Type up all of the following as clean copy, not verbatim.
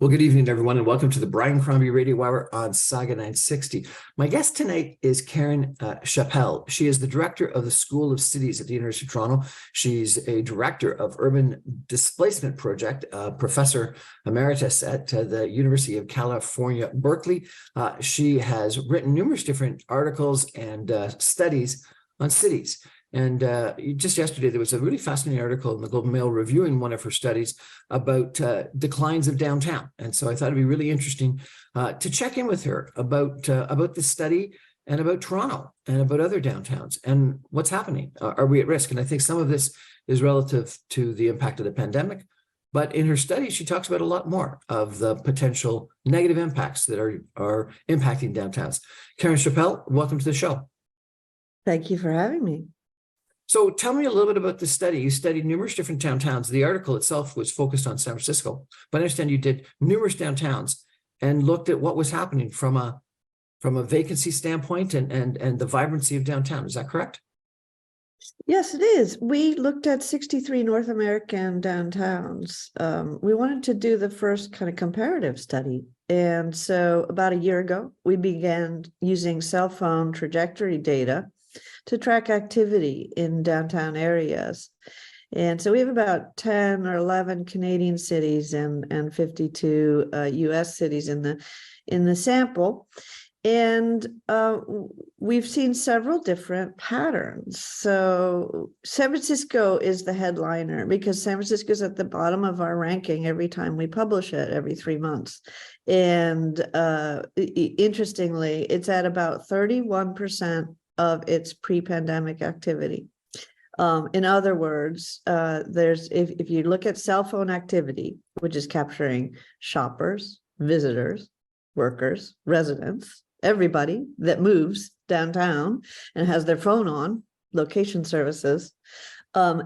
Well, good evening, everyone, and welcome to the Brian Crombie Radio Hour on Saga 960. My guest tonight is Karen Chapple. She is the director of the School of Cities at the University of Toronto. She's a director of Urban Displacement Project, professor emeritus at the University of California, Berkeley. She has written numerous different articles and studies on cities. And just yesterday, there was a really fascinating article in the Globe and Mail reviewing one of her studies about declines of downtown. And so I thought it'd be really interesting to check in with her about this study and about Toronto and about other downtowns and what's happening. Are we at risk? And I think some of this is relative to the impact of the pandemic. But in her study, she talks about a lot more of the potential negative impacts that are impacting downtowns. Karen Chapple, welcome to the show. Thank you for having me. So tell me a little bit about the study. You studied numerous different downtowns. The article itself was focused on San Francisco, but I understand you did numerous downtowns and looked at what was happening from a vacancy standpoint and the vibrancy of downtown. Is that correct? Yes, it is. We looked at 63 North American downtowns. We wanted to do the first kind of comparative study. And so about a year ago, we began using cell phone trajectory data to track activity in downtown areas. And so we have about 10 or 11 Canadian cities and 52 US cities in the sample. And we've seen several different patterns. So San Francisco is the headliner because San Francisco is at the bottom of our ranking every time we publish it, every 3 months. And interestingly, it's at about 31% of its pre-pandemic activity. In other words, if you look at cell phone activity, which is capturing shoppers, visitors, workers, residents, everybody that moves downtown and has their phone on, location services,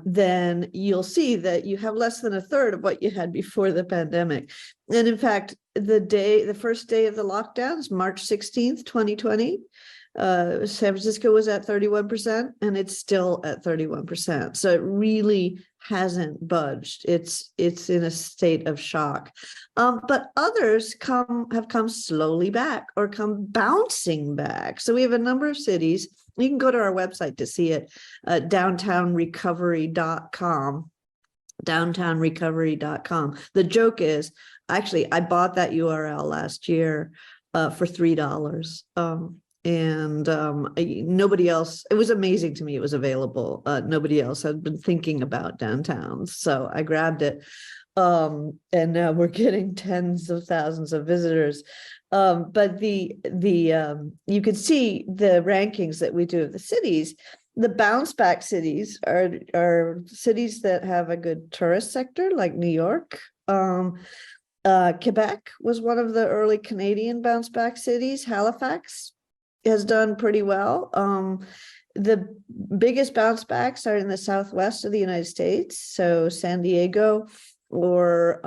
then you'll see that you have less than a third of what you had before the pandemic. And in fact, the first day of the lockdowns, March 16th, 2020, San Francisco was at 31% and it's still at 31%. So it really hasn't budged. It's in a state of shock. But others have come slowly back or come bouncing back. So we have a number of cities. You can go to our website to see it, downtownrecovery.com. Downtownrecovery.com. The joke is, actually, I bought that URL last year for $3. And nobody else, it was amazing to me it was available. Nobody else had been thinking about downtowns, so I grabbed it. And now we're getting tens of thousands of visitors. But you can see the rankings that we do of the cities. The bounce back cities are cities that have a good tourist sector, like New York. Quebec was one of the early Canadian bounce back cities. Halifax has done pretty well. The biggest bounce backs are in the southwest of the United States. So San Diego or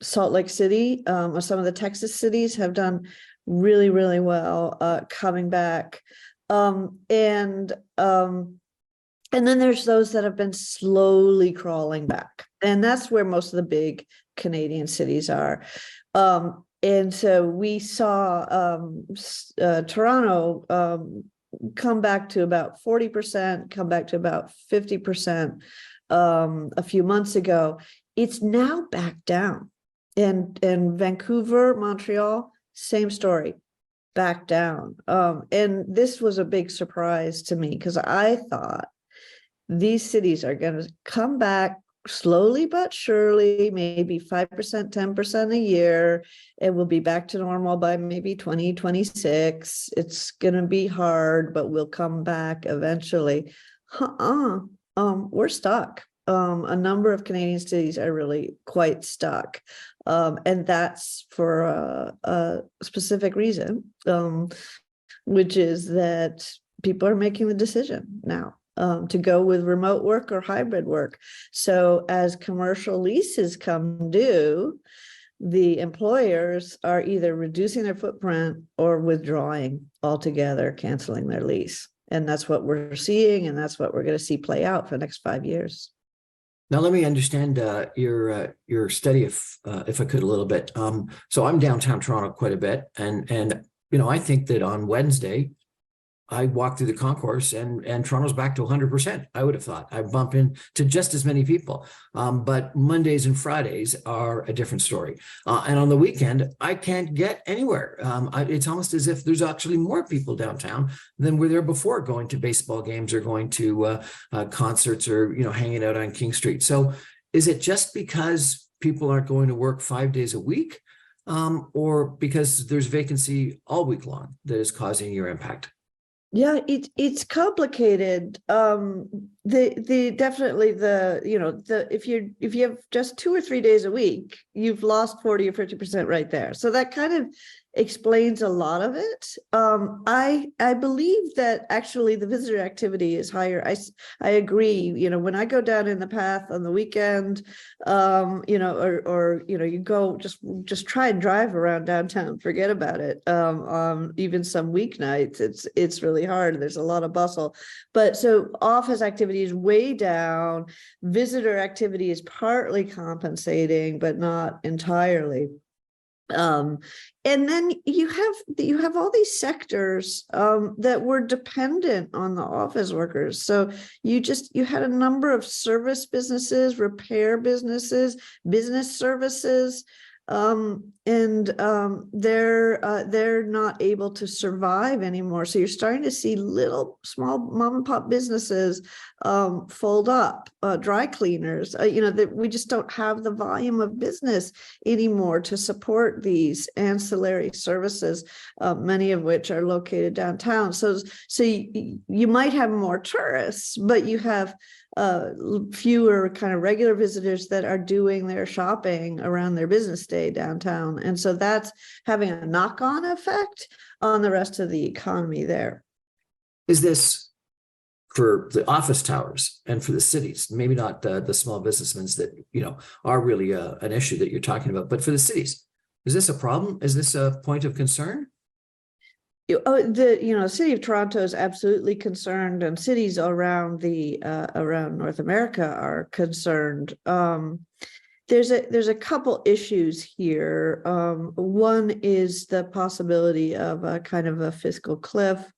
Salt Lake City, or some of the Texas cities have done really, really well coming back. And then there's those that have been slowly crawling back. And that's where most of the big Canadian cities are. And so we saw Toronto come back to about 40%, come back to about 50% a few months ago. It's now back down. And Vancouver, Montreal, same story, back down. And this was a big surprise to me because I thought these cities are going to come back slowly but surely, maybe 5%, 10% a year. It will be back to normal by maybe 2026. It's going to be hard, but we'll come back eventually. We're stuck. A number of Canadian cities are really quite stuck. And that's for a specific reason, which is that people are making the decision now to go with remote work or hybrid work. So as commercial leases come due, the employers are either reducing their footprint or withdrawing altogether, canceling their lease. And that's what we're seeing, and that's what we're going to see play out for the next 5 years. Now, let me understand your study, if I could, a little bit. So I'm downtown Toronto quite a bit, and I think that on Wednesday I walk through the concourse and Toronto's back to 100%. I would have thought I bump into just as many people, but Mondays and Fridays are a different story. And on the weekend, I can't get anywhere. It's almost as if there's actually more people downtown than were there before, going to baseball games or going to concerts, or hanging out on King Street. So, is it just because people aren't going to work 5 days a week, or because there's vacancy all week long that is causing your impact? Yeah, it's complicated. The definitely the if you have just 2 or 3 days a week, you've lost 40 or 50% right there. So that kind of explains a lot of it. I believe that actually the visitor activity is higher. I agree. When I go down in the path on the weekend, or you go just try and drive around downtown, forget about it. Even some weeknights, it's really hard. There's a lot of bustle, but so office activity is way down. Visitor activity is partly compensating, but not entirely. And then you have all these sectors that were dependent on the office workers. So you had a number of service businesses, repair businesses, business services, and they're not able to survive anymore. So you're starting to see little small mom and pop businesses fold up, dry cleaners. That we just don't have the volume of business anymore to support these ancillary services, many of which are located downtown. So you might have more tourists, but you have fewer kind of regular visitors that are doing their shopping around their business day downtown. And so that's having a knock-on effect on the rest of the economy there. Is this for the office towers and for the cities, maybe not the small businessmen that are really an issue that you're talking about, but for the cities, is this a problem? Is this a point of concern? The city of Toronto is absolutely concerned, and cities around around North America are concerned. There's a couple issues here. One is the possibility of a kind of a fiscal cliff,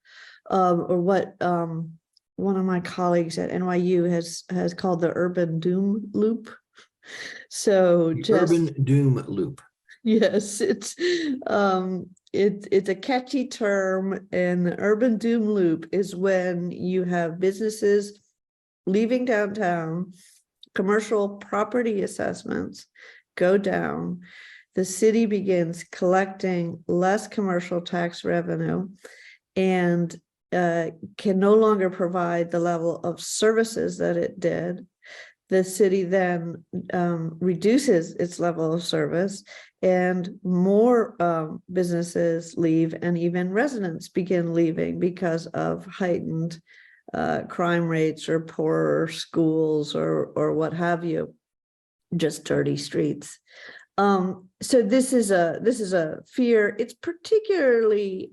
or what one of my colleagues at NYU has called the urban doom loop. So The urban doom loop. Yes, it's a catchy term, and the urban doom loop is when you have businesses leaving downtown, commercial property assessments go down, the city begins collecting less commercial tax revenue, and can no longer provide the level of services that it did. The city then reduces its level of service, and more businesses leave, and even residents begin leaving because of heightened crime rates, or poorer schools, or what have you, just dirty streets. So this is a fear. It's particularly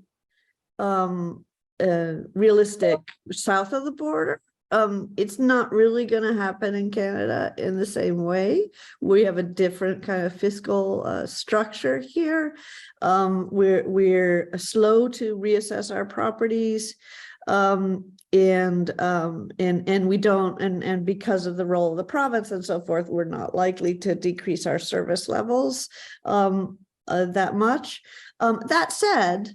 realistic south of the border. It's not really going to happen in Canada in the same way. We have a different kind of fiscal structure here. We're slow to reassess our properties, and we don't, and because of the role of the province and so forth, we're not likely to decrease our service levels that much. That said,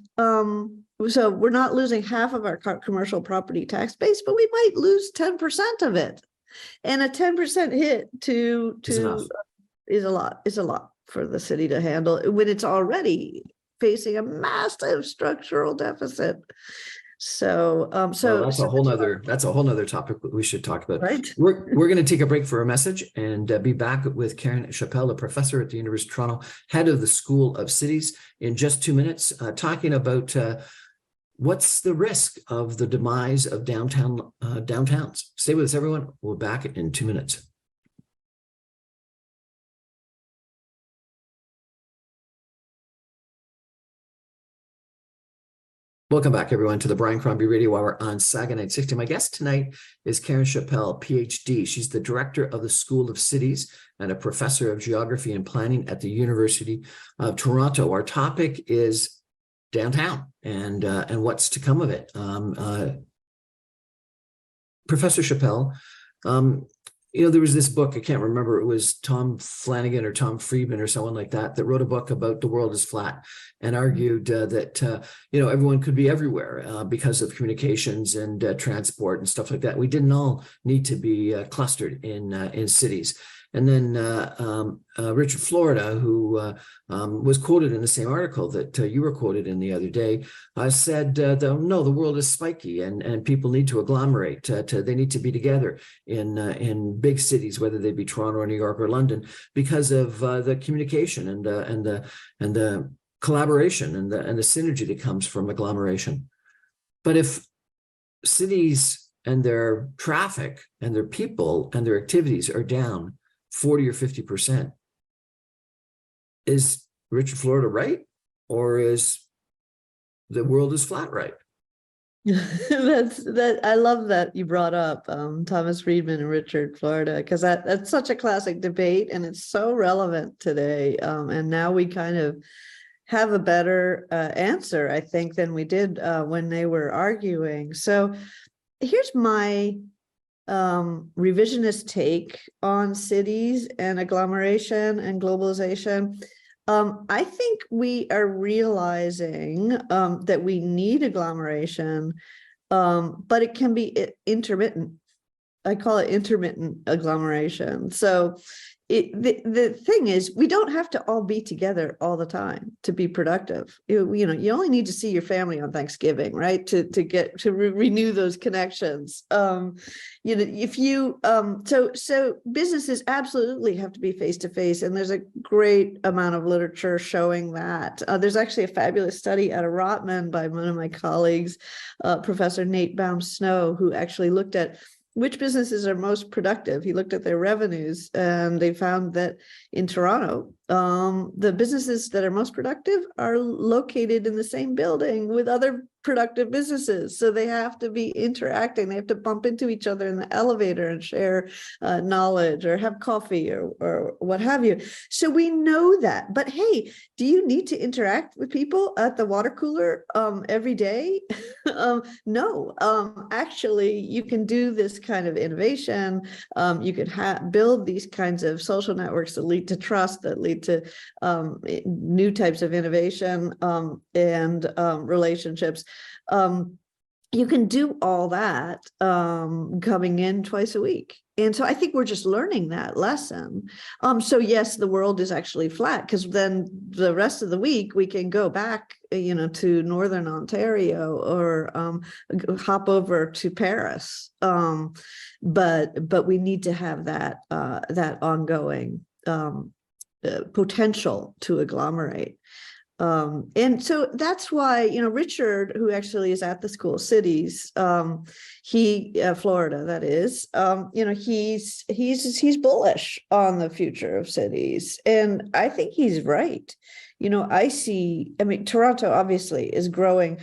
so we're not losing half of our commercial property tax base, but we might lose 10% of it. And a 10% hit is a lot for the city to handle when it's already facing a massive structural deficit. So that's a whole nother topic we should talk about. Right. We're going to take a break for a message and be back with Karen Chapple, a professor at the University of Toronto, head of the School of Cities, in just 2 minutes, talking about what's the risk of the demise of downtowns. Stay with us, everyone. We're back in 2 minutes. Welcome back, everyone, to the Brian Crombie Radio Hour on Saga 960. My guest tonight is Karen Chapple, PhD. She's the director of the School of Cities and a professor of geography and planning at the University of Toronto. Our topic is downtown and what's to come of it. Professor Chapple, there was this book, I can't remember, it was Tom Flanagan or Tom Friedman or someone like that wrote a book about the world is flat and argued that, everyone could be everywhere because of communications and transport and stuff like that. We didn't all need to be clustered in cities. And then Richard Florida, who was quoted in the same article that you were quoted in the other day, said, no, the world is spiky and people need to agglomerate. They need to be together in big cities, whether they be Toronto or New York or London, because of the communication and the collaboration and the synergy that comes from agglomeration. But if cities and their traffic and their people and their activities are down 40 or 50%. Is Richard Florida right? Or is the world is flat right? I love that you brought up Thomas Friedman and Richard Florida, because that's such a classic debate and it's so relevant today. And now we kind of have a better answer, I think, than we did when they were arguing. So here's my revisionist take on cities and agglomeration and globalization. I think we are realizing that we need agglomeration, but it can be intermittent. I call it intermittent agglomeration. So the thing is, we don't have to all be together all the time to be productive. You only need to see your family on Thanksgiving, right? To get to renew those connections. If you so businesses absolutely have to be face to face, and there's a great amount of literature showing that. There's actually a fabulous study out of Rotman by one of my colleagues, Professor Nate Baum-Snow, who actually looked at which businesses are most productive. He looked at their revenues, and they found that in Toronto, the businesses that are most productive are located in the same building with other productive businesses. So they have to be interacting. They have to bump into each other in the elevator and share knowledge or have coffee or what have you. So we know that. But hey, do you need to interact with people at the water cooler every day? No. Actually, you can do this kind of innovation. You could build these kinds of social networks that lead to trust, that lead to new types of innovation and relationships. You can do all that coming in twice a week. And so I think we're just learning that lesson. So yes, the world is actually flat, because then the rest of the week we can go back, to Northern Ontario or hop over to Paris. But we need to have that ongoing potential to agglomerate. And so that's why, Richard, who actually is at the School of Cities, Florida, that is, he's bullish on the future of cities. And I think he's right. Toronto obviously is growing,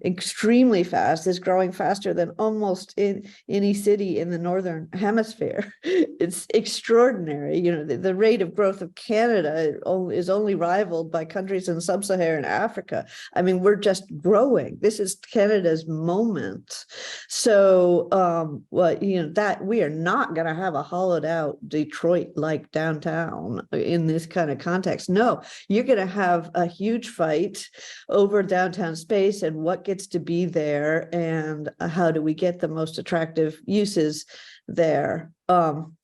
extremely fast, is growing faster than almost in any city in the Northern Hemisphere. It's extraordinary. The rate of growth of Canada is only rivaled by countries in sub-Saharan Africa. We're just growing. This is Canada's moment. So, that we are not going to have a hollowed out Detroit-like downtown in this kind of context. No, you're going to have a huge fight over downtown space and what gets to be there, and how do we get the most attractive uses there.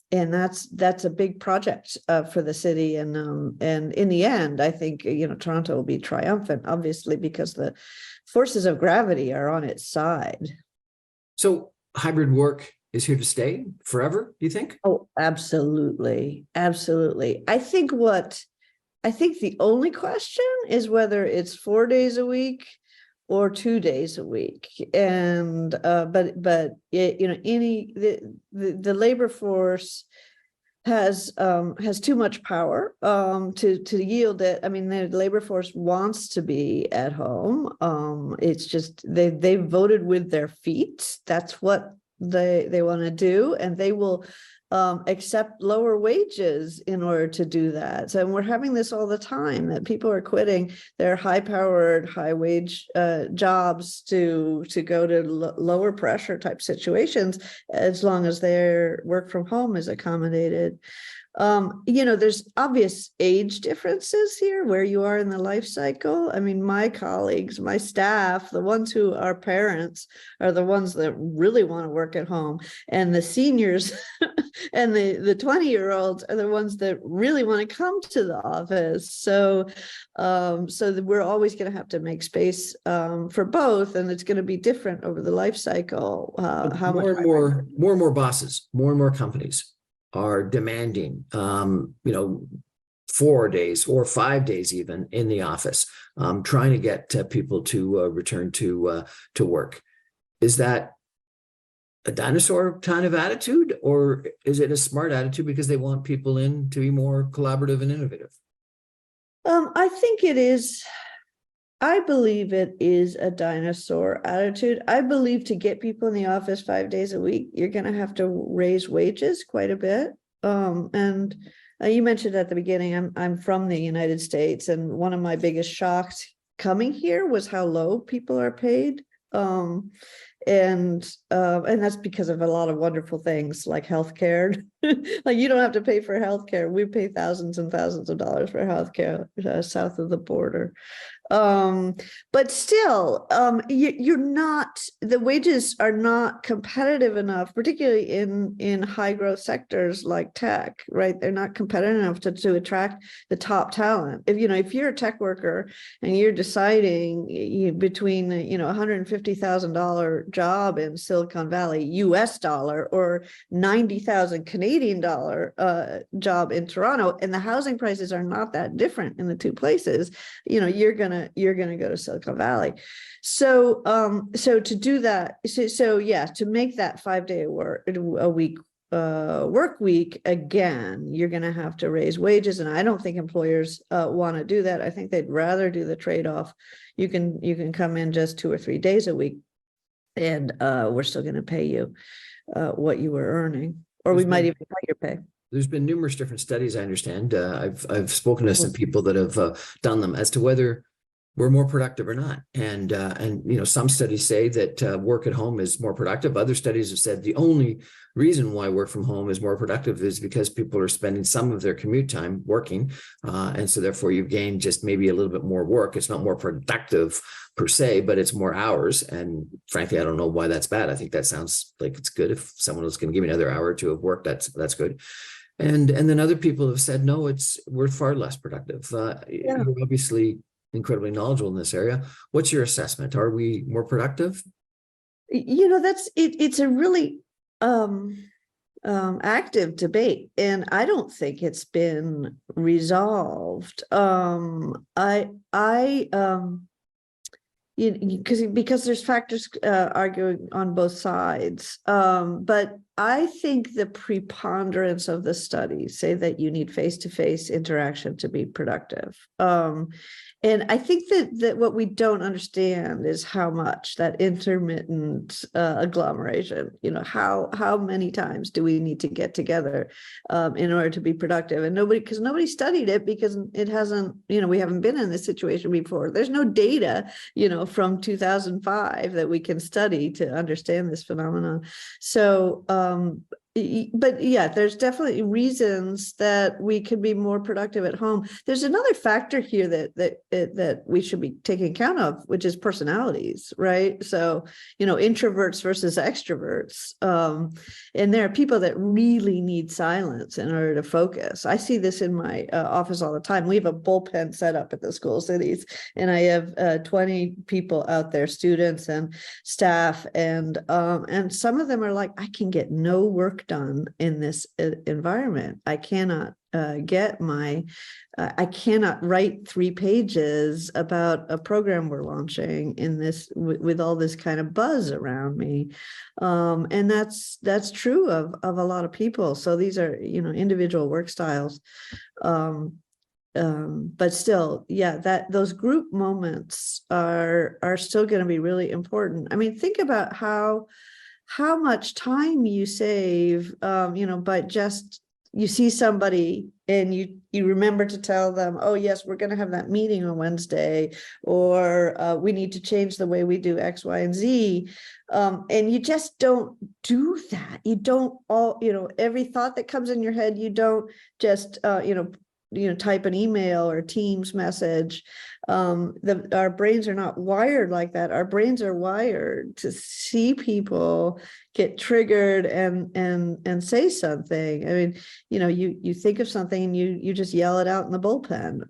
And that's a big project for the city. And in the end, I think, Toronto will be triumphant, obviously, because the forces of gravity are on its side. So hybrid work is here to stay forever, do you think? Oh, absolutely. Absolutely. I think the only question is whether it's 4 days a week or 2 days a week. And the labor force has too much power to yield it. I mean, the labor force wants to be at home. It's just they voted with their feet. That's what they want to do, and they will accept lower wages in order to do that. So we're having this all the time, that people are quitting their high-powered, high-wage jobs to go to lower pressure type situations, as long as their work from home is accommodated. There's obvious age differences here where you are in the life cycle. I mean, my colleagues, my staff, the ones who are parents are the ones that really want to work at home. And the seniors and the 20-year-olds are the ones that really want to come to the office. So we're always going to have to make space for both. And it's going to be different over the life cycle. More and more bosses, more and more companies are demanding, 4 days or 5 days even in the office, trying to get people to return to work. Is that a dinosaur kind of attitude, or is it a smart attitude because they want people in to be more collaborative and innovative? I think it is. I believe it is a dinosaur attitude. I believe to get people in the office 5 days a week, you're going to have to raise wages quite a bit. And you mentioned at the beginning, I'm from the United States, and one of my biggest shocks coming here was how low people are paid. And that's because of a lot of wonderful things like healthcare. Like, you don't have to pay for healthcare. We pay thousands and thousands of dollars for healthcare south of the border. But still, you're not, the wages are not competitive enough, particularly in high growth sectors like tech, right? They're not competitive enough to attract the top talent. If you're a tech worker and you're deciding between $150,000 job in Silicon Valley, US dollar, or 90,000 Canadian dollar job in Toronto, and the housing prices are not that different in the two places, you're gonna go to Silicon Valley. So to do that, to make that 5 day a week work week, again, you're going to have to raise wages, and I don't think employers want to do that. I think they'd rather do the trade-off. You can come in just 2 or 3 days a week, and we're still going to pay you what you were earning, or we might even cut your pay. There's been numerous different studies, I understand. I've spoken to some people that have done them as to whether we're more productive or not. And some studies say that work at home is more productive. Other studies have said the only reason why work from home is more productive is because people are spending some of their commute time working. And so therefore you've gained just maybe a little bit more work. It's not more productive per se, but it's more hours. And frankly, I don't know why that's bad. I think that sounds like it's good. If someone else can give me another hour or two of work, that's good. And then other people have said, no, we're far less productive. You're obviously incredibly knowledgeable in this area. What's your assessment? Are we more productive? It's a really active debate, and I don't think it's been resolved. Because there's factors arguing on both sides. But I think the preponderance of the studies say that you need face-to-face interaction to be productive. And I think that what we don't understand is how much that intermittent agglomeration, how many times do we need to get together in order to be productive? And nobody studied it, because it hasn't, we haven't been in this situation before. There's no data, from 2005 that we can study to understand this phenomenon. So, but yeah, there's definitely reasons that we could be more productive at home. There's another factor here that we should be taking account of, which is personalities, right? So, introverts versus extroverts. And there are people that really need silence in order to focus. I see this in my office all the time. We have a bullpen set up at the School Cities, and I have 20 people out there, students and staff, and some of them are like, I can get no work done in this environment. I cannot get my, I cannot write 3 pages about a program we're launching in this with all this kind of buzz around me. And that's true of a lot of people. So these are, individual work styles. But still, yeah, that those group moments are still going to be really important. I mean, think about how much time you save, by just, you see somebody and you remember to tell them, oh yes, we're going to have that meeting on Wednesday, or we need to change the way we do X, Y, and Z. And you just don't do that. You don't every thought that comes in your head, you don't just, type an email or Teams message. Our brains are not wired like that. Our brains are wired to see people get triggered and say something. I mean, you think of something and you just yell it out in the bullpen.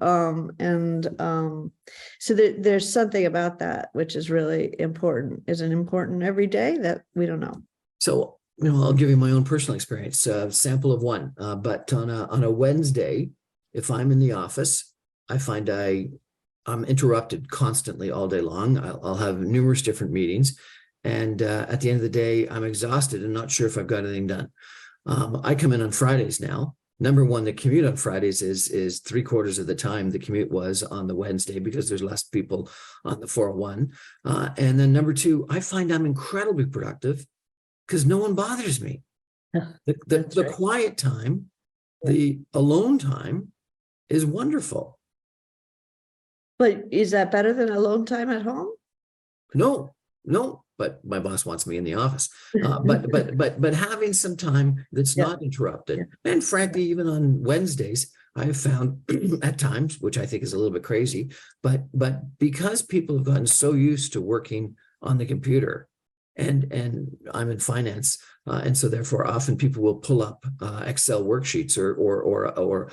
So there's something about that which is really important. Is it important every day? That we don't know. So, I'll give you my own personal experience, sample of one. But on a Wednesday, if I'm in the office, I find I'm interrupted constantly all day long. I'll have numerous different meetings. And at the end of the day, I'm exhausted and not sure if I've got anything done. I come in on Fridays now. Number one, the commute on Fridays is 3/4 of the time the commute was on the Wednesday because there's less people on the 401. And then number two, I find I'm incredibly productive because no one bothers me. The right. quiet time, the alone time is wonderful. But is that better than alone time at home? No, but my boss wants me in the office. But having some time that's not interrupted, and frankly, even on Wednesdays, I have found at times, which I think is a little bit crazy, but because people have gotten so used to working on the computer, and I'm in finance, and so therefore often people will pull up Excel worksheets or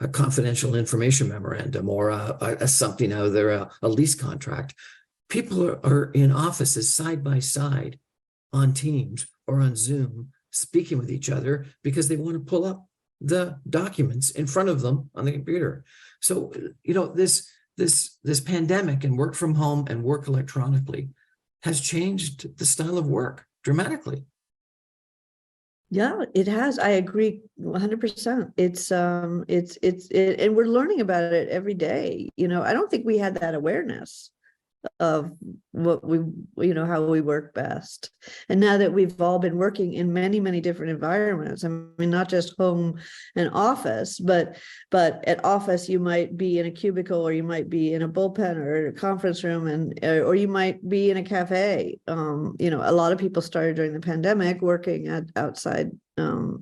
a confidential information memorandum or a something out of their a lease contract. People are in offices side by side on Teams or on Zoom speaking with each other because they want to pull up the documents in front of them on the computer. So this pandemic and work from home and work electronically has changed the style of work dramatically. Yeah, it has. I agree 100%. And we're learning about it every day. I don't think we had that awareness of what how we work best. And now that we've all been working in many, many different environments, I mean, not just home and office, but at office, you might be in a cubicle, or you might be in a bullpen or a conference room, or you might be in a cafe. A lot of people started during the pandemic working at outside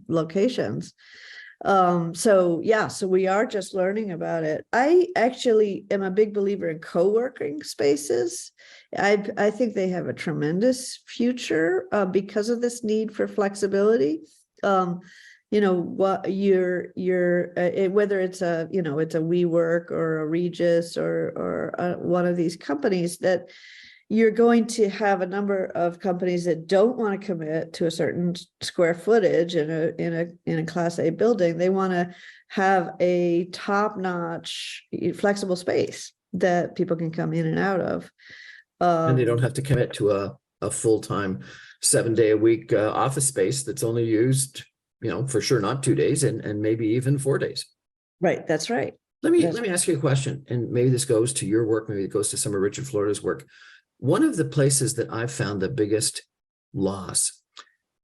locations. So we are just learning about it. I actually am a big believer in co-working spaces. I think they have a tremendous future because of this need for flexibility. What you're whether it's a it's a WeWork or a Regis or one of these companies, that you're going to have a number of companies that don't want to commit to a certain square footage in a Class A building. They want to have a top-notch flexible space that people can come in and out of. And they don't have to commit to a full-time 7-day-a-week office space that's only used, for sure not 2 days and maybe even 4 days. Right, that's right. Let me ask you a question, and maybe this goes to your work, maybe it goes to some of Richard Florida's work. One of the places that I've found the biggest loss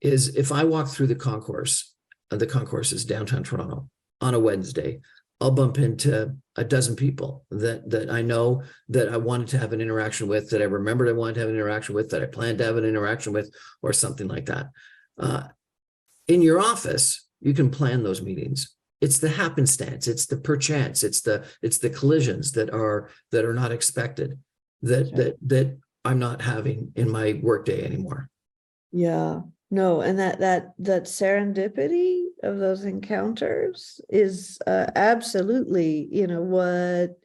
is if I walk through the concourse is downtown Toronto on a Wednesday, I'll bump into a dozen people that I know, that I wanted to have an interaction with, that I remembered I wanted to have an interaction with, that I planned to have an interaction with, or something like that. In your office, you can plan those meetings. It's the happenstance, it's the perchance, it's the collisions that are not expected that I'm not having in my workday anymore. Yeah, no, and that serendipity of those encounters is absolutely, what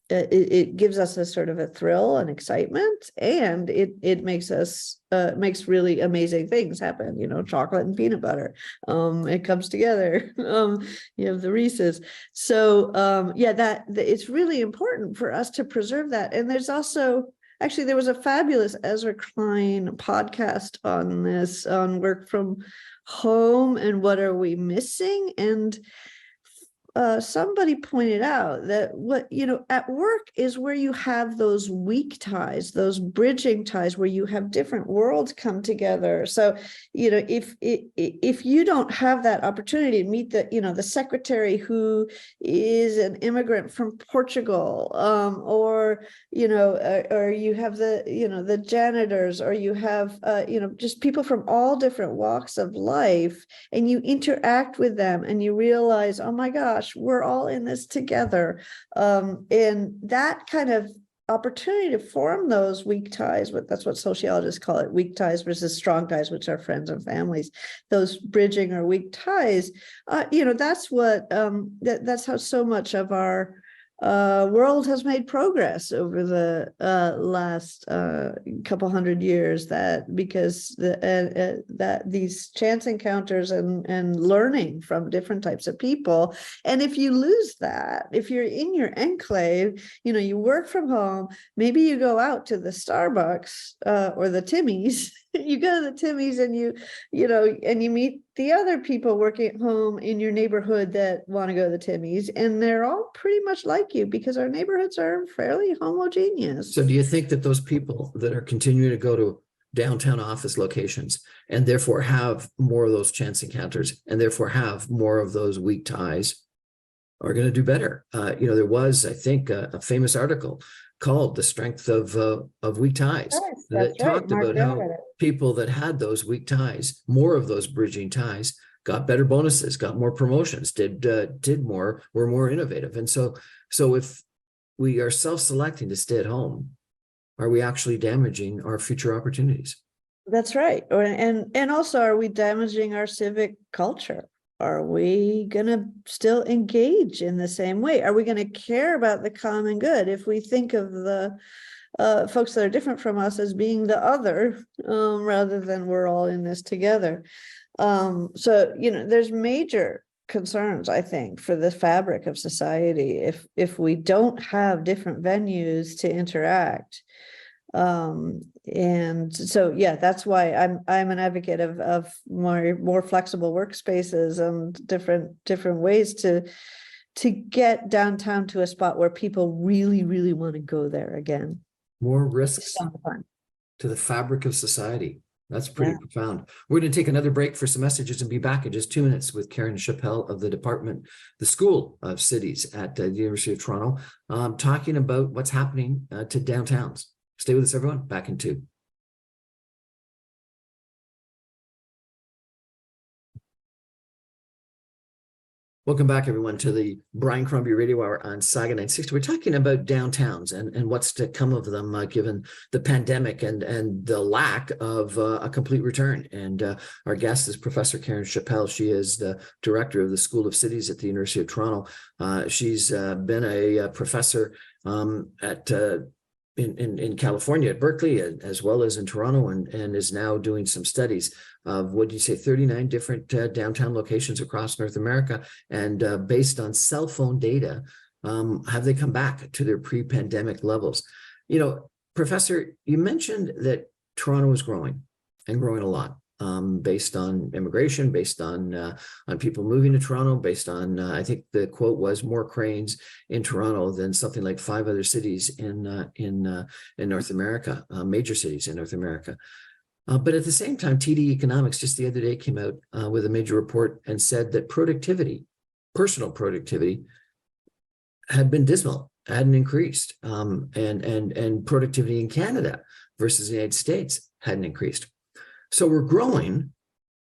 it gives us a sort of a thrill and excitement, and it makes us makes really amazing things happen. Chocolate and peanut butter, it comes together. You have the Reese's. So yeah, that it's really important for us to preserve that. And there's also, actually, there was a fabulous Ezra Klein podcast on this, on work from home and what are we missing. And somebody pointed out that at work is where you have those weak ties, those bridging ties, where you have different worlds come together. So, if you don't have that opportunity to meet the secretary who is an immigrant from Portugal, or you have the janitors, or you have just people from all different walks of life, and you interact with them and you realize, oh my gosh, we're all in this together. And that kind of opportunity to form those weak ties, but that's what sociologists call it, weak ties versus strong ties, which are friends and families. Those bridging or weak ties, that's what that's how so much of our world has made progress over the last couple hundred years, that because that these chance encounters and learning from different types of people. And if you lose that, if you're in your enclave, you work from home, maybe you go out to the Starbucks or the Timmy's, you go to the Timmy's and you meet the other people working at home in your neighborhood that want to go to the Timmy's, and they're all pretty much like you because our neighborhoods are fairly homogeneous. So do you think that those people that are continuing to go to downtown office locations and therefore have more of those chance encounters and therefore have more of those weak ties are going to do better? There was, I think, a famous article called "The Strength of Weak Ties" that talked about how people that had those weak ties, more of those bridging ties, got better bonuses, got more promotions, did more, were more innovative. And so if we are self-selecting to stay at home, are we actually damaging our future opportunities? That's right. And also, are we damaging our civic culture? Are we going to still engage in the same way? Are we going to care about the common good if we think of the folks that are different from us as being the other, rather than we're all in this together? So, there's major concerns, I think, for the fabric of society if we don't have different venues to interact. And so, yeah, that's why I'm an advocate of more flexible workspaces and different ways to get downtown to a spot where people really, really want to go there again. More risks to the fabric of society. That's pretty profound. We're going to take another break for some messages and be back in just 2 minutes with Karen Chapple of the School of Cities at the University of Toronto, talking about what's happening to downtowns. Stay with us, everyone. Back in 2. Welcome back, everyone, to the Brian Crombie Radio Hour on Saga 960. We're talking about downtowns and what's to come of them, given the pandemic and the lack of a complete return. And our guest is Professor Karen Chapple. She is the director of the School of Cities at the University of Toronto. She's been a professor in California at Berkeley, as well as in Toronto, and is now doing some studies of, what do you say, 39 different downtown locations across North America. And based on cell phone data, have they come back to their pre-pandemic levels? Professor, you mentioned that Toronto is growing and growing a lot, based on immigration, based on people moving to Toronto, based on, I think the quote was, more cranes in Toronto than something like 5 other cities in North America, major cities in North America. But at the same time, TD Economics just the other day came out with a major report and said that personal productivity, had been dismal, hadn't increased, and productivity in Canada versus the United States hadn't increased. So we're growing,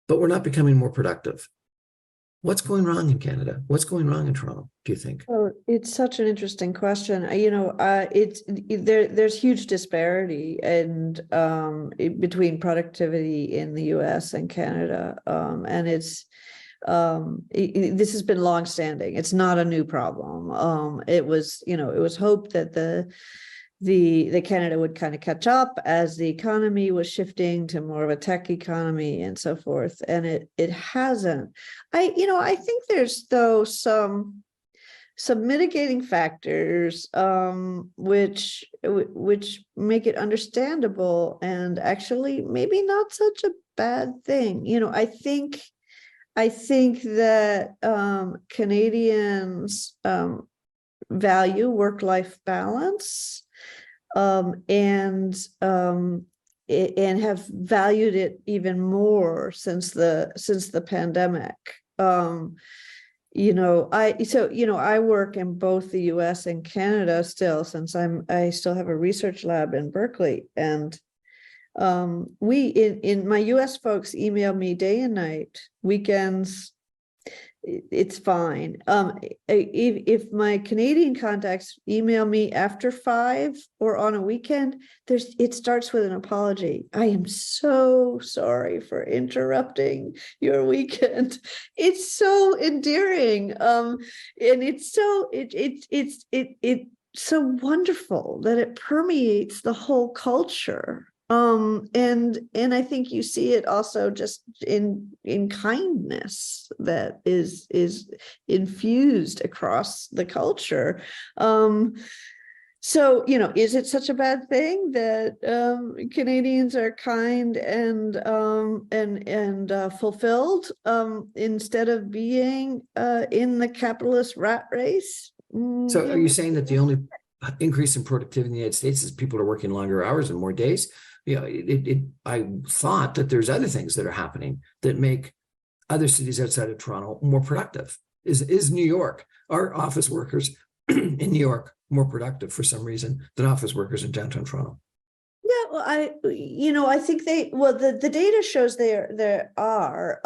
but we're not becoming more productive. What's going wrong in Canada? What's going wrong in Toronto, do you think? Oh, it's such an interesting question. There's huge disparity and between productivity in the US and Canada. And it's this has been longstanding. It's not a new problem. It was, it was hoped that the Canada would kind of catch up as the economy was shifting to more of a tech economy and so forth, and it hasn't. I think there's though some mitigating factors which make it understandable and actually maybe not such a bad thing. I think that Canadians value work-life balance, and have valued it even more since the pandemic. I work in both the US and Canada still, since I still have a research lab in Berkeley, and in my US folks email me day and night, weekends, it's fine. If my Canadian contacts email me after 5 or on a weekend, it starts with an apology. I am so sorry for interrupting your weekend. It's so endearing, and it's so wonderful that it permeates the whole culture. And I think you see it also just in kindness that is infused across the culture. So, is it such a bad thing that Canadians are kind and fulfilled instead of being in the capitalist rat race? So are you saying that the only increase in productivity in the United States is people are working longer hours and more days? I thought that there's other things that are happening that make other cities outside of Toronto more productive. Is New York, are office workers in New York more productive for some reason than office workers in downtown Toronto? Yeah, well, I think the data shows there are.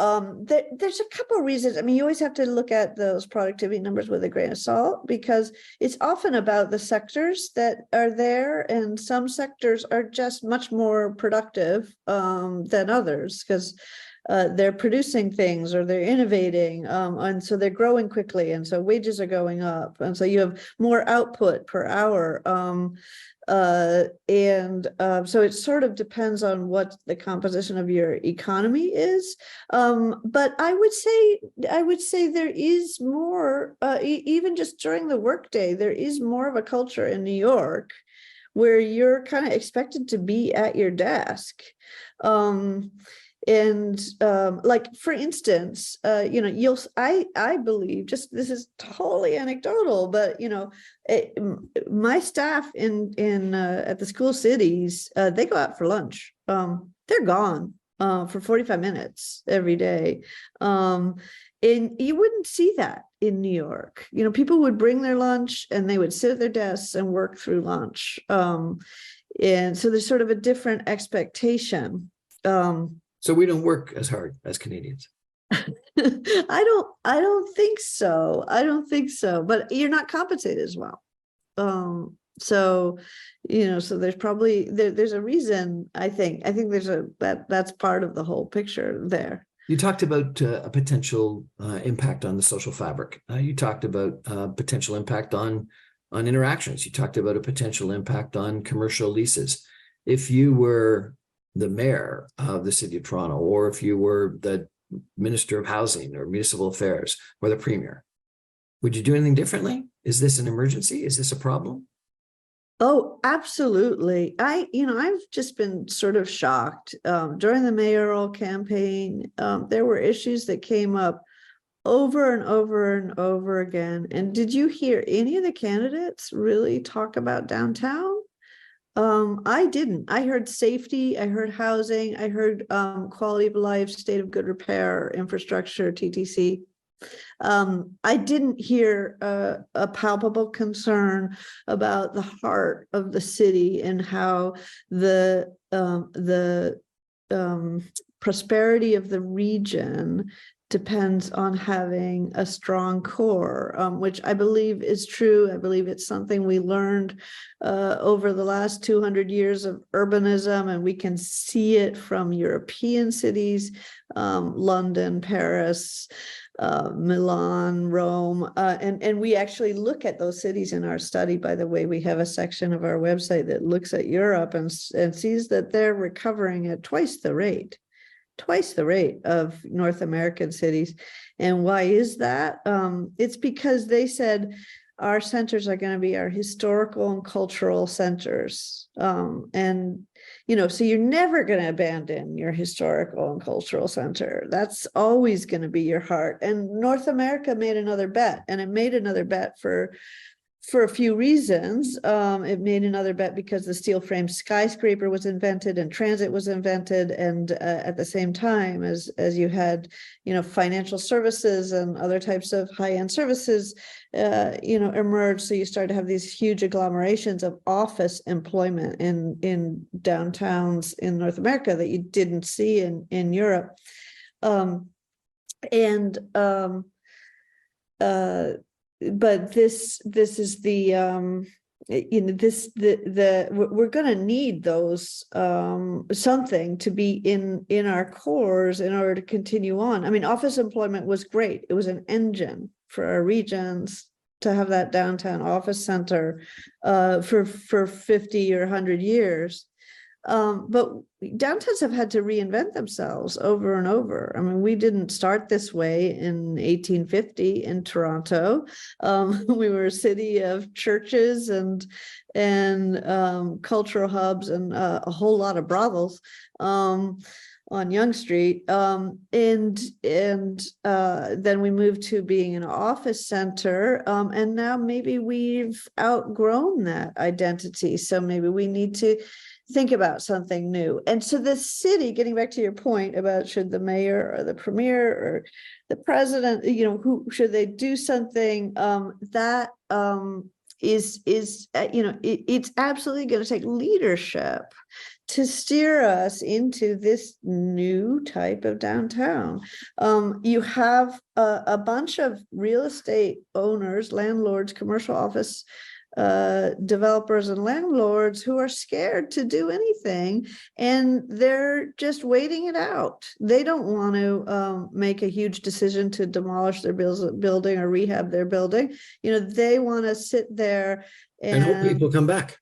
There's a couple of reasons. I mean, you always have to look at those productivity numbers with a grain of salt, because it's often about the sectors that are there, and some sectors are just much more productive than others, because they're producing things or they're innovating, and so they're growing quickly, and so wages are going up, and so you have more output per hour. So it sort of depends on what the composition of your economy is. But I would say there is more, even just during the workday, there is more of a culture in New York where you're kind of expected to be at your desk. Like, for instance, I believe, just, this is totally anecdotal, but my staff in at the school cities, they go out for lunch. They're gone for 45 minutes every day. And you wouldn't see that in New York. People would bring their lunch and they would sit at their desks and work through lunch. And so there's sort of a different expectation. So we don't work as hard as Canadians. I don't think so. But you're not compensated as well. So there's probably there's a reason. I think there's that's part of the whole picture there. You talked about a potential impact on the social fabric. You talked about potential impact on interactions. You talked about a potential impact on commercial leases. If you were the mayor of the city of Toronto, or if you were the Minister of Housing or Municipal Affairs, or the Premier, would you do anything differently? Is this an emergency? Is this a problem? Oh, absolutely. I've just been sort of shocked. During the mayoral campaign, there were issues that came up over and over and over again. And did you hear any of the candidates really talk about downtown? I didn't. I heard safety, I heard housing, I heard quality of life, state of good repair, infrastructure, TTC. I didn't hear a palpable concern about the heart of the city and how the prosperity of the region depends on having a strong core, which I believe is true. I believe it's something we learned over the last 200 years of urbanism, and we can see it from European cities, London, Paris, Milan, Rome, and we actually look at those cities in our study. By the way, we have a section of our website that looks at Europe and sees that they're recovering at twice the rate of North American cities. And why is that? It's because they said our centers are going to be our historical and cultural centers. And, so you're never going to abandon your historical and cultural center. That's always going to be your heart. And North America made another bet, and it made another bet for a few reasons. It made another bet because the steel frame skyscraper was invented and transit was invented, and at the same time as you had financial services and other types of high-end services emerged. So you started to have these huge agglomerations of office employment in downtowns in North America that you didn't see in Europe. But this is the we're going to need those something to be in our cores in order to continue on. I mean, office employment was great. It was an engine for our regions to have that downtown office center for 50 or 100 years. But downtowns have had to reinvent themselves over and over. I mean, we didn't start this way in 1850 in Toronto. We were a city of churches and cultural hubs and a whole lot of brothels on Yonge Street. And then we moved to being an office center. And now maybe we've outgrown that identity. So maybe we need to think about something new. And so the city, getting back to your point about should the mayor or the premier or the president, who should they do something that it's absolutely going to take leadership to steer us into this new type of downtown. You have a bunch of real estate owners, landlords, commercial office developers and landlords who are scared to do anything, and they're just waiting it out. They don't want to make a huge decision to demolish their building or rehab their building. They want to sit there and hope people come back.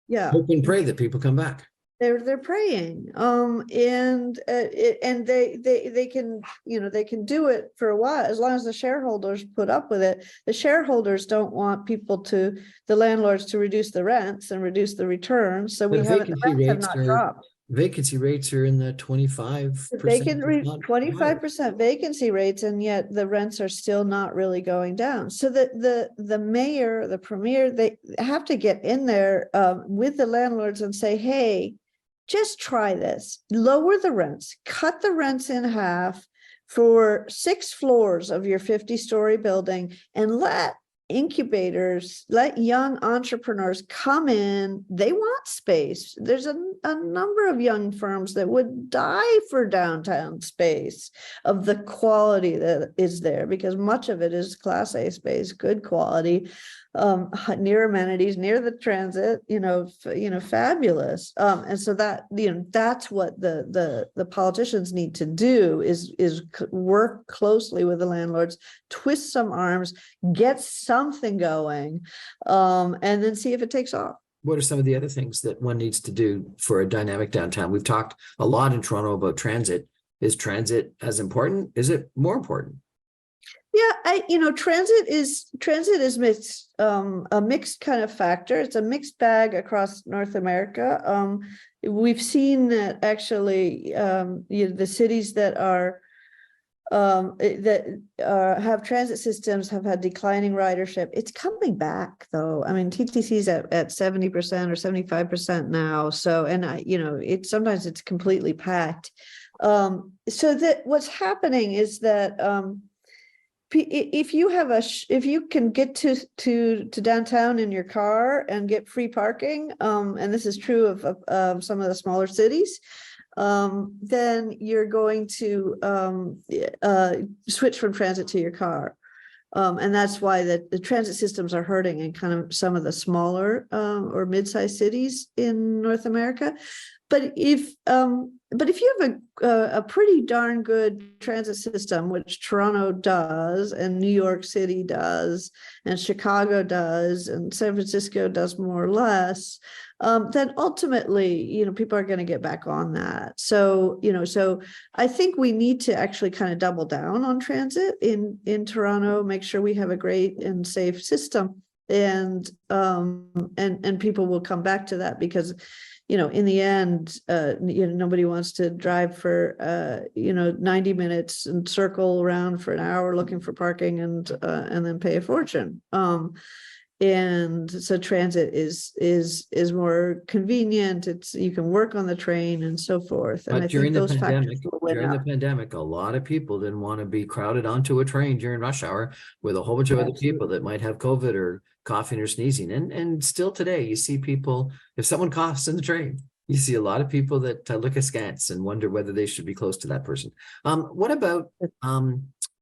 Yeah, hope and pray that people come back. They're praying, and they can they can do it for a while as long as the shareholders put up with it. The shareholders don't want the landlords to reduce the rents and reduce the returns. So the rents have not dropped. Vacancy rates are in the 25%. They can reach 25% vacancy rates, and yet the rents are still not really going down. So the mayor, the premier, they have to get in there with the landlords and say, hey, just try this. Lower the rents, cut the rents in half for 6 floors of your 50-story building, and let incubators, let young entrepreneurs come in. They want space. There's a number of young firms that would die for downtown space of the quality that is there, because much of it is Class A space, good quality, near amenities, near the transit, fabulous. And so that, that's what the politicians need to do is work closely with the landlords, twist some arms, get something going, and then see if it takes off. What are some of the other things that one needs to do for a dynamic downtown? We've talked a lot in Toronto about transit. Is transit as important? Is it more important? Yeah, transit is mixed, a mixed kind of factor. It's a mixed bag across North America. We've seen that actually, the cities that have transit systems have had declining ridership. It's coming back though. I mean, TTC's at 70% or 75% now. So, and sometimes it's completely packed. So that what's happening is that if you can get to downtown in your car and get free parking, and this is true of some of the smaller cities, then you're going to switch from transit to your car. And that's why the transit systems are hurting in kind of some of the smaller or mid-sized cities in North America. but if you have a pretty darn good transit system, which Toronto does, and New York City does, and Chicago does, and San Francisco does more or less, then ultimately, people are going to get back on that. So, so I think we need to actually kind of double down on transit in Toronto, make sure we have a great and safe system, and people will come back to that because in the end, nobody wants to drive for 90 minutes and circle around for an hour looking for parking and then pay a fortune. And so transit is more convenient. You can work on the train and so forth. And But I think those factors will win during the out. pandemic, a lot of people didn't want to be crowded onto a train during rush hour with a whole bunch of other people that might have COVID or coughing or sneezing. And still today, you see people, if someone coughs in the train, you see a lot of people that look askance and wonder whether they should be close to that person. What about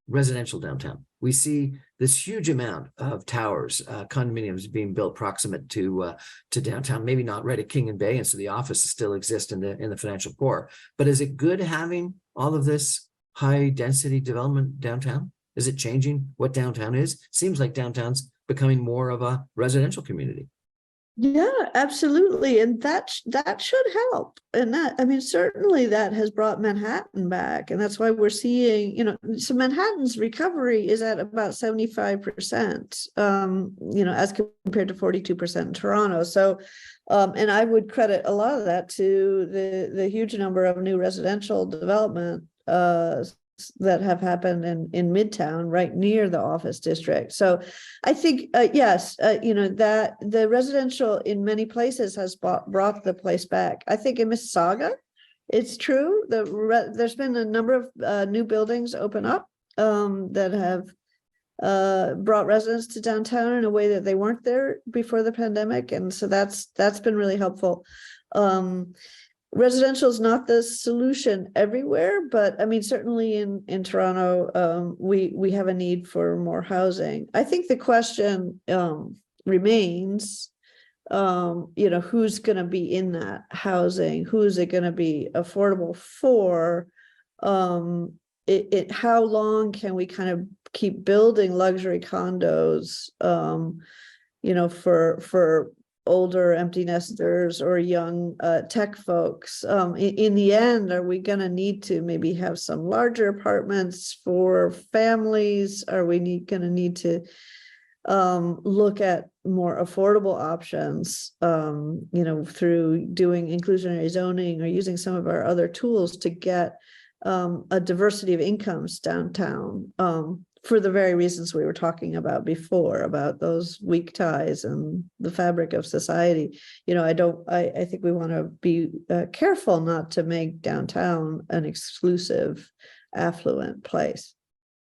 residential downtown? We see this huge amount of towers, condominiums being built proximate to downtown, maybe not right at King and Bay, and so the offices still exist in the financial core. But is it good having all of this high density development downtown? Is it changing what downtown is? Seems like downtown's becoming more of a residential community. Yeah, absolutely. And that should help. And certainly that has brought Manhattan back. And that's why we're seeing, so Manhattan's recovery is at about 75%, as compared to 42% in Toronto. So, and I would credit a lot of that to the huge number of new residential development that have happened in Midtown, right near the office district. So I think, yes, that the residential in many places has brought the place back. I think in Mississauga, it's true. There's been a number of new buildings open up that have brought residents to downtown in a way that they weren't there before the pandemic. And so that's been really helpful. Residential is not the solution everywhere, but certainly in Toronto, we have a need for more housing. I think the question remains, who's going to be in that housing? Who's it going to be affordable for? How long can we kind of keep building luxury condos, for older empty nesters or young tech folks? In the end, are we going to need to maybe have some larger apartments for families? Are we going to need to look at more affordable options, through doing inclusionary zoning or using some of our other tools to get a diversity of incomes downtown, for the very reasons we were talking about before, about those weak ties and the fabric of society. I think we want to be careful not to make downtown an exclusive, affluent place.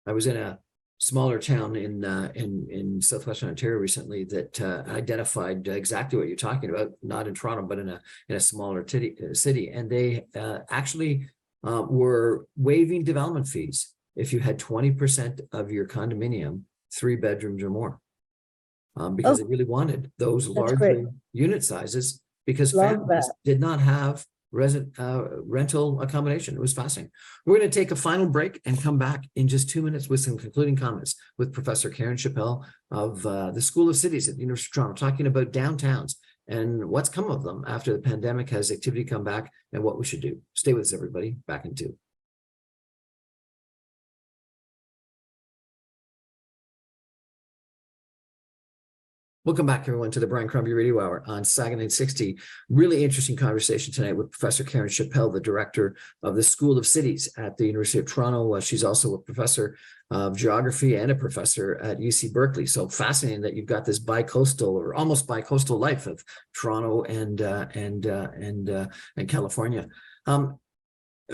I was in a smaller town in southwestern Ontario recently that identified exactly what you're talking about, not in Toronto, but in a smaller city. And they actually were waiving development fees if you had 20% of your condominium 3 bedrooms or more, because they really wanted those larger unit sizes, because families did not have rental accommodation. It was fascinating. We're going to take a final break and come back in just 2 minutes with some concluding comments with Professor Karen Chapple of the School of Cities at the University of Toronto, talking about downtowns and what's come of them after the pandemic. Has activity come back, and what we should do? Stay with us, everybody. Back in 2. Welcome back, everyone, to the Brian Crombie Radio Hour on Saga 960. Really interesting conversation tonight with Professor Karen Chapple, the director of the School of Cities at the University of Toronto. She's also a professor of geography and a professor at UC Berkeley. So fascinating that you've got this bi-coastal or almost bi-coastal life of Toronto and California.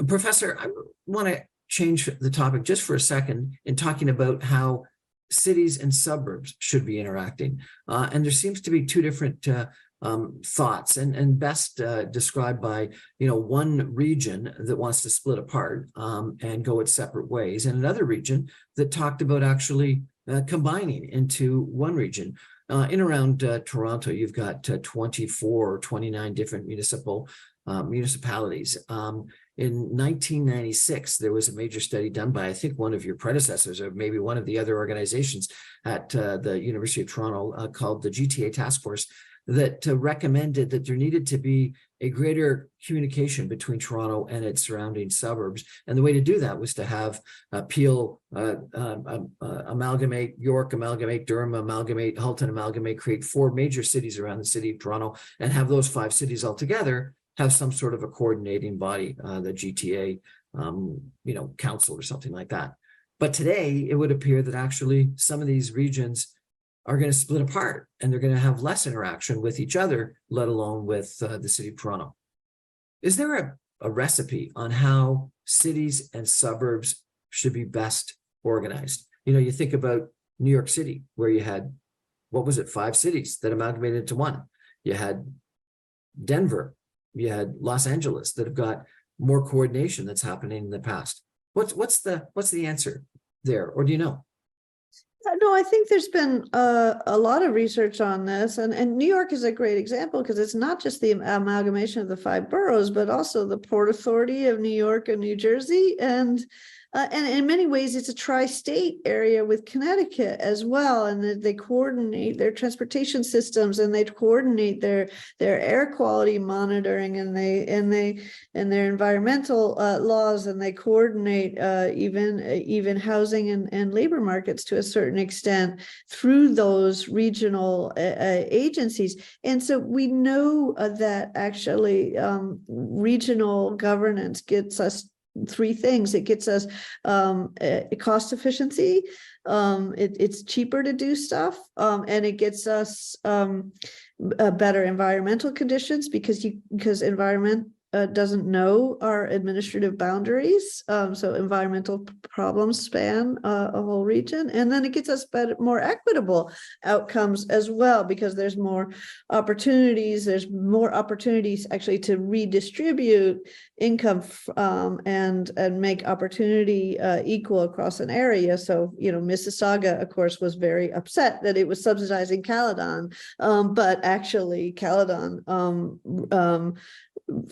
Professor, I want to change the topic just for a second in talking about how cities and suburbs should be interacting. And there seems to be two different thoughts, and best described by one region that wants to split apart and go its separate ways, and another region that talked about actually combining into one region. In around Toronto, you've got 24 or 29 different municipal municipalities. In 1996, there was a major study done by, I think, one of your predecessors, or maybe one of the other organizations at the University of Toronto, called the GTA Task Force, that recommended that there needed to be a greater communication between Toronto and its surrounding suburbs. And the way to do that was to have Peel amalgamate, York amalgamate, Durham amalgamate, Halton amalgamate, create 4 major cities around the city of Toronto, and have those 5 cities all together have some sort of a coordinating body, the GTA, council or something like that. But today, it would appear that actually some of these regions are going to split apart, and they're going to have less interaction with each other, let alone with the city of Toronto. Is there a recipe on how cities and suburbs should be best organized? You think about New York City, where you had, 5 cities that amalgamated into one. You had Denver, you had Los Angeles, that have got more coordination that's happening in the past. What's the answer there, or do you know? No, I think there's been a lot of research on this, and New York is a great example because it's not just the amalgamation of the 5 boroughs, but also the Port Authority of New York and New Jersey, and in many ways it's a tri-state area with Connecticut as well, and they coordinate their transportation systems, and they coordinate their air quality monitoring, and their environmental laws, and they coordinate even housing and labor markets to a certain extent through those regional agencies. And so we know that actually regional governance gets us 3 things. It gets us cost efficiency, it's cheaper to do stuff, and it gets us better environmental conditions, because environment doesn't know our administrative boundaries, so environmental problems span a whole region, and then it gets us more equitable outcomes as well, because there's more opportunities. There's more opportunities actually to redistribute income and make opportunity equal across an area. So Mississauga, of course, was very upset that it was subsidizing Caledon, but actually Caledon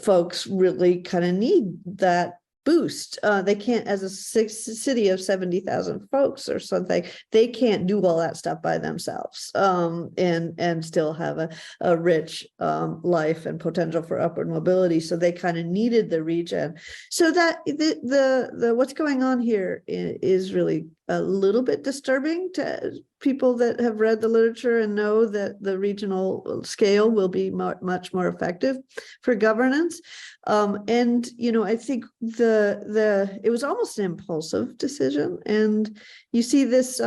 folks really kind of need that boost. They can't, as a city of 70,000 folks or something, they can't do all that stuff by themselves, and still have a rich life and potential for upward mobility. So they kind of needed the region. So that the what's going on here is really a little bit disturbing to people that have read the literature and know that the regional scale will be much more effective for governance. And I think it was almost an impulsive decision, and you see this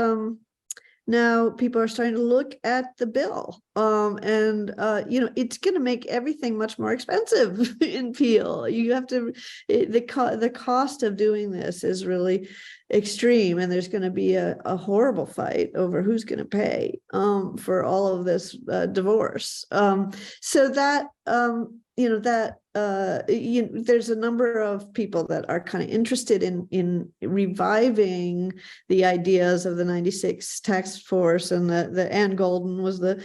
now people are starting to look at the bill, and it's going to make everything much more expensive in Peel. You have to, the cost of doing this is really extreme, and there's going to be a horrible fight over who's going to pay for all of this divorce. So that there's a number of people that are kind of interested in reviving the ideas of the 96 task force, and the Ann Golden was the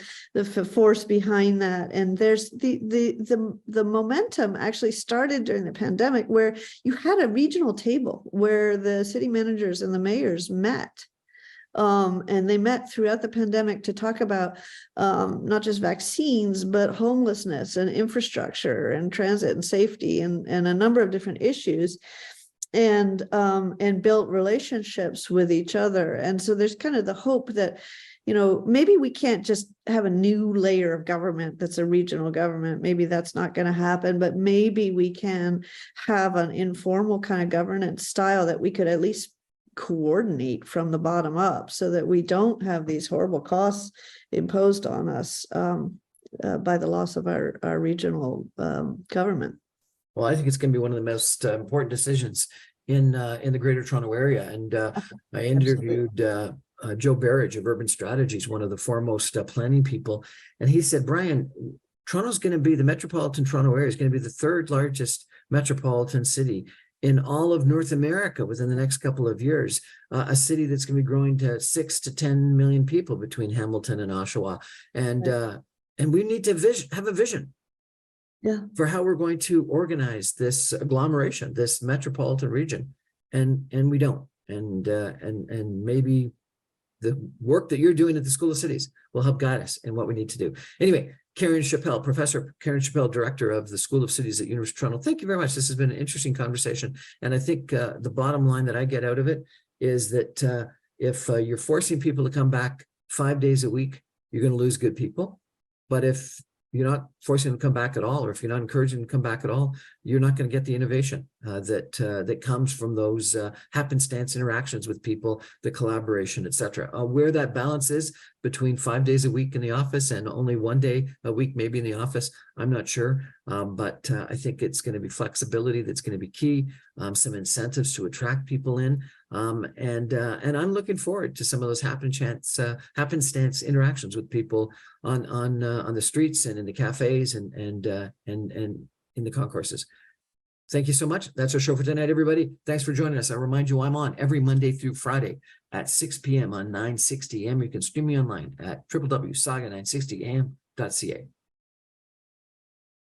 force behind that. And there's the momentum actually started during the pandemic, where you had a regional table where the city managers and the mayors met. And they met throughout the pandemic to talk about not just vaccines, but homelessness and infrastructure and transit and safety and a number of different issues, and built relationships with each other. And so there's kind of the hope that, maybe we can't just have a new layer of government that's a regional government. Maybe that's not going to happen, but maybe we can have an informal kind of governance style that we could at least coordinate from the bottom up, so that we don't have these horrible costs imposed on us by the loss of our regional government. Well, I think it's going to be one of the most important decisions in the Greater Toronto Area. And I interviewed Joe Berridge of Urban Strategies, one of the foremost planning people, and he said, Brian, Toronto's going to be, the metropolitan Toronto area is going to be the 3rd largest metropolitan city in all of North America within the next couple of years, a city that's going to be growing to 6 to 10 million people between Hamilton and Oshawa. And we need to have a vision. for how we're going to organize this agglomeration, this metropolitan region, and we don't. And maybe the work that you're doing at the School of Cities will help guide us in what we need to do. Anyway, Karen Chapple, Professor Karen Chapple, Director of the School of Cities at University of Toronto. Thank you very much. This has been an interesting conversation. And I think the bottom line that I get out of it is that if you're forcing people to come back 5 days a week, you're going to lose good people. But if you're not forcing them to come back at all, or if you're not encouraging them to come back at all, you're not going to get the innovation that comes from those happenstance interactions with people, the collaboration, etc. Where that balance is between 5 days a week in the office and only 1 day a week maybe in the office, I'm not sure. But I think it's going to be flexibility that's going to be key, some incentives to attract people in. And I'm looking forward to some of those happenstance interactions with people on the streets and in the cafes and in the concourses. Thank you so much. That's our show for tonight, everybody. Thanks for joining us. I remind you, I'm on every Monday through Friday at 6 p.m. on 960 AM. You can stream me online at www.saga960am.ca.